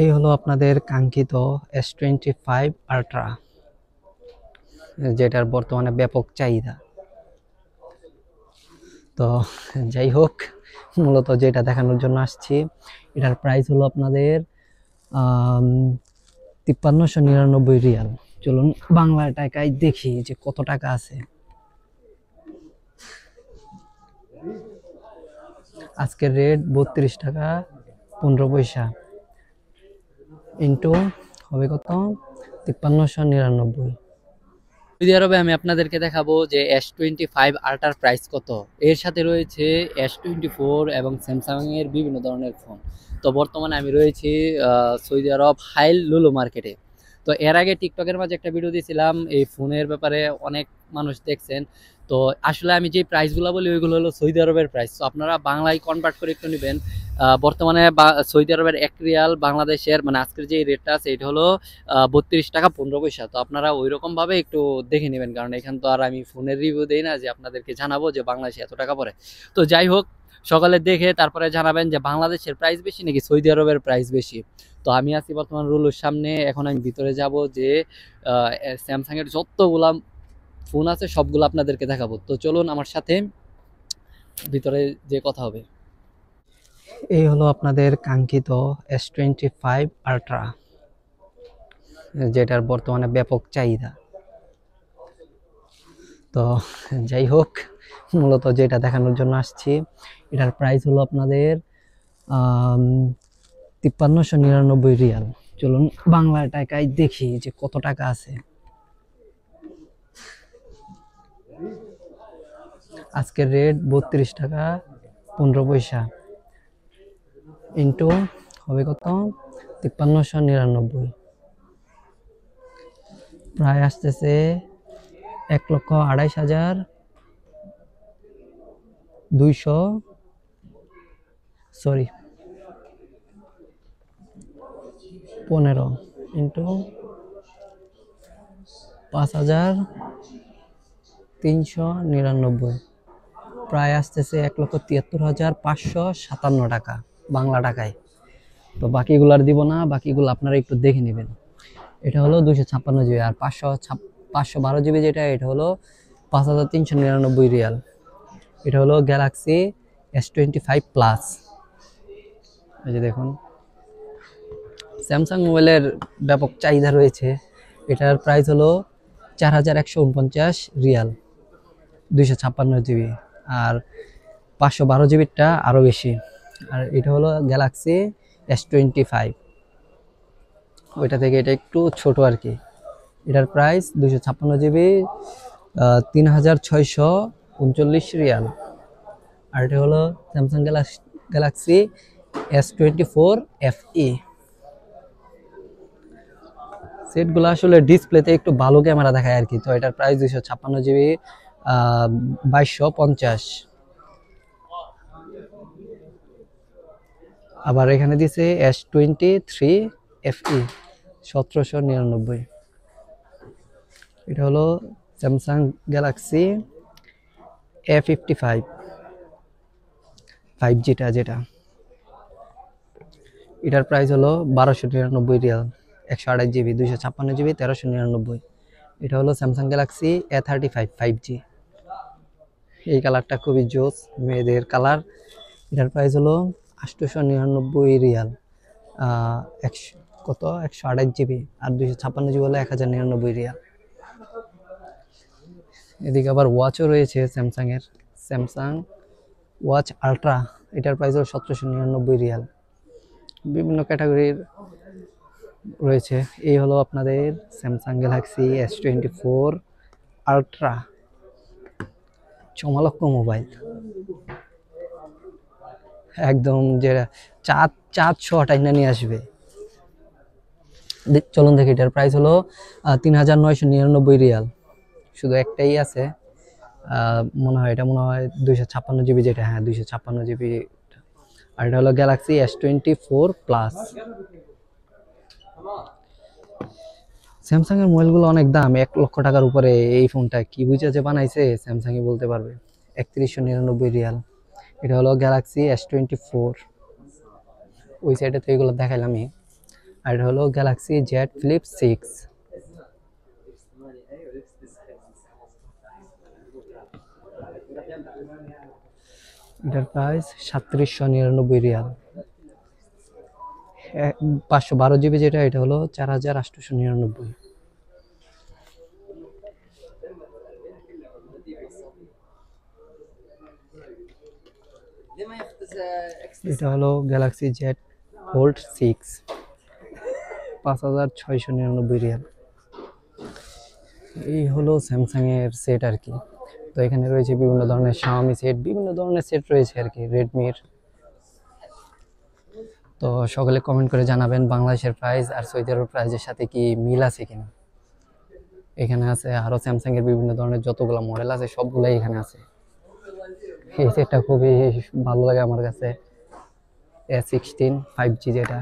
এই হলো আপনাদের কাঙ্ক্ষিত S25 Ultra, যেটার বর্তমানে ব্যাপক চাহিদা। তো যাই হোক, মূলত যেটা দেখানোর জন্য আসছি, এটার প্রাইস হলো আপনাদের 5399 রিয়াল। চলুন বাংলা টাকায় দেখি যে কত টাকা আছে। আজকের রেট 32 টাকা 15 পয়সা, ইন্টু হবে কত, 5399। সৌদি আরবে আমি আপনাদেরকে দেখাবো যে S25 Ultraর প্রাইস কত। এর সাথে রয়েছে S24 এবং স্যামসাং এর বিভিন্ন ধরনের ফোন। তো বর্তমানে আমি রয়েছি সৌদি আরব হাইল লুলু মার্কেটে। তো এর আগে টিকটকের মাঝে একটা ভিডিও দিয়েছিলাম এই ফোনের ব্যাপারে, অনেক মানুষ দেখছেন। তো আসলে আমি যে প্রাইসগুলো বলি ওইগুলো হলো সৌদি আরবের প্রাইস, তো আপনারা বাংলায় কনভার্ট করে একটু নেবেন। বর্তমানে সৌদি আরবের 1 রিয়াল বাংলাদেশের মানে আজকের যে রেটটা আছে এটা হলো 32 টাকা 15 পয়সা। তো আপনারা ওই রকম ভাবে একটু দেখে নেবেন, কারণ এখান তো আর আমি ফোনের রিভিউ দেই না যে আপনাদেরকে জানাবো যে বাংলাদেশে এত টাকা পড়ে। তো যাই হোক, সকালে দেখে তারপরে জানাবেন যে বাংলাদেশের প্রাইস বেশি নাকি সৌদি আরবের প্রাইস বেশি। তো আমি আছি বর্তমান রুলুর সামনে, এখন আমি ভিতরে যাব যে স্যামসাং এর যতগুলা ফোন আছে সবগুলো আপনাদেরকে দেখাবো। তো চলুন আমার সাথে ভিতরে যে কথা হবে। এই হলো আপনাদের কাঙ্ক্ষিত S25 Ultra, যেটার বর্তমানে ব্যাপক চাহিদা। তো যাই হোক, মূলত যেটা দেখানোর জন্য আসছি, এটার প্রাইস হলো আপনাদের 5399 রিয়াল। চলুন বাংলা টাকায় দেখি যে কত টাকা আছে। আজকের রেট 32 টাকা 15 পয়সা, ইন্টু হবে কত, 5399, প্রায় আসতেছে 1,28,200, সরি 15 ইন্টু 5399, প্রায় আসতেছে 1,73,557 টাকা বাংলা টাকায়। তো বাকিগুলার দিব না, বাকিগুলো আপনারা একটু দেখে নেবেন। এটা হলো 256 জিবি, আর 512 জিবি যেটা, এটা হলো 5,399 রিয়াল। এটা হলো গ্যালাক্সি S25 প্লাস। এই যে দেখুন, স্যামসাং মোবাইলের ব্যাপক চাহিদা রয়েছে। এটার প্রাইস হলো 4149 রিয়াল, 256 জিবি। আর 512 জিবিটা আরও বেশি। আর এটা হলো গ্যালাক্সি S25, ওইটা থেকে এটা একটু ছোট আর কি। এটার প্রাইস 256 জিবি 3639 রিয়াল। আর এটা হলো স্যামসাং গ্যালাক্সি S24 FE। সেটগুলো আসলে ডিসপ্লেতে একটু ভালো ক্যামেরা দেখায় আর কি। তো এটার প্রাইস 256 জিবি 2250। আবার এখানে দিছে S23 FE 1799। এটা হলো স্যামসাং গ্যালাক্সি A55 5Gটা, যেটা এটার প্রাইস হলো 1299 রিয়াল, 128 জিবি 256 জিবি 1399। এটা হলো স্যামসাং গ্যালাক্সি A35 5G। এই কালারটা খুবই জোস, মেয়েদের কালার। এটার প্রাইস হলো 899 রিয়াল, কত 128 জিবি, আর 256 জিবি হলো 1099 রিয়াল। এদিকে আবার ওয়াচও রয়েছে স্যামসাং এর, স্যামসাং ওয়াচ আলট্রা। এটার প্রাইস হলো 1799 রিয়াল। বিভিন্ন ক্যাটাগরির রয়েছে। এই হলো আপনাদের স্যামসাং গ্যালাক্সি S24 Ultra, চমলক্ষ মোবাইল, একদম যেটা চাঁদ চাঁদ শট আইনা নিয়ে আসবে। চলুন দেখি, এটার প্রাইস হলো 3999 রিয়াল। শুধু একটাই আছে, মনে হয় এটা, মনে হয় 256 জিবি যেটা, হ্যাঁ 256 জিবি। আর এটা হলো গ্যালাক্সি S24 প্লাস। স্যামসাং এর মোবাইলগুলো অনেক দাম, 1,00,000 টাকার উপরে। এই ফোনটা কি বুঝে যে বানাইছে স্যামসাং ই বলতে পারবে। 3199 রিয়াল। এটা হলো গ্যালাক্সি S24। ওই সাইডে তো এগুলো দেখাইলামই। আর এটা হলো গ্যালাক্সি জেড ফ্লিপ 6। এটার প্রাইস 3799 রিয়াল। 512 জিবি যেটা, এটা হলো 4899। এটা হলো গ্যালাক্সি জেড ফোল্ড 6, 5699 রিয়াল। এই হলো স্যামসাং এর সেট আর কি। তো এখানে রয়েছে বিভিন্ন ধরনের শাওমি সেট, বিভিন্ন ধরনের সেট রয়েছে আর কি রেডমির। তো সকলে কমেন্ট করে জানাবেন বাংলাদেশের প্রাইস আর সৌদি আরবের প্রাইসের সাথে কি মিল আছে কিনা। এখানে আছে আরো স্যামসাং এর বিভিন্ন ধরনের যতগুলো মডেল আছে সবগুলাই এখানে আছে। এই সেটটা খুবই ভালো লাগে আমার কাছে, A16 5G যেটা।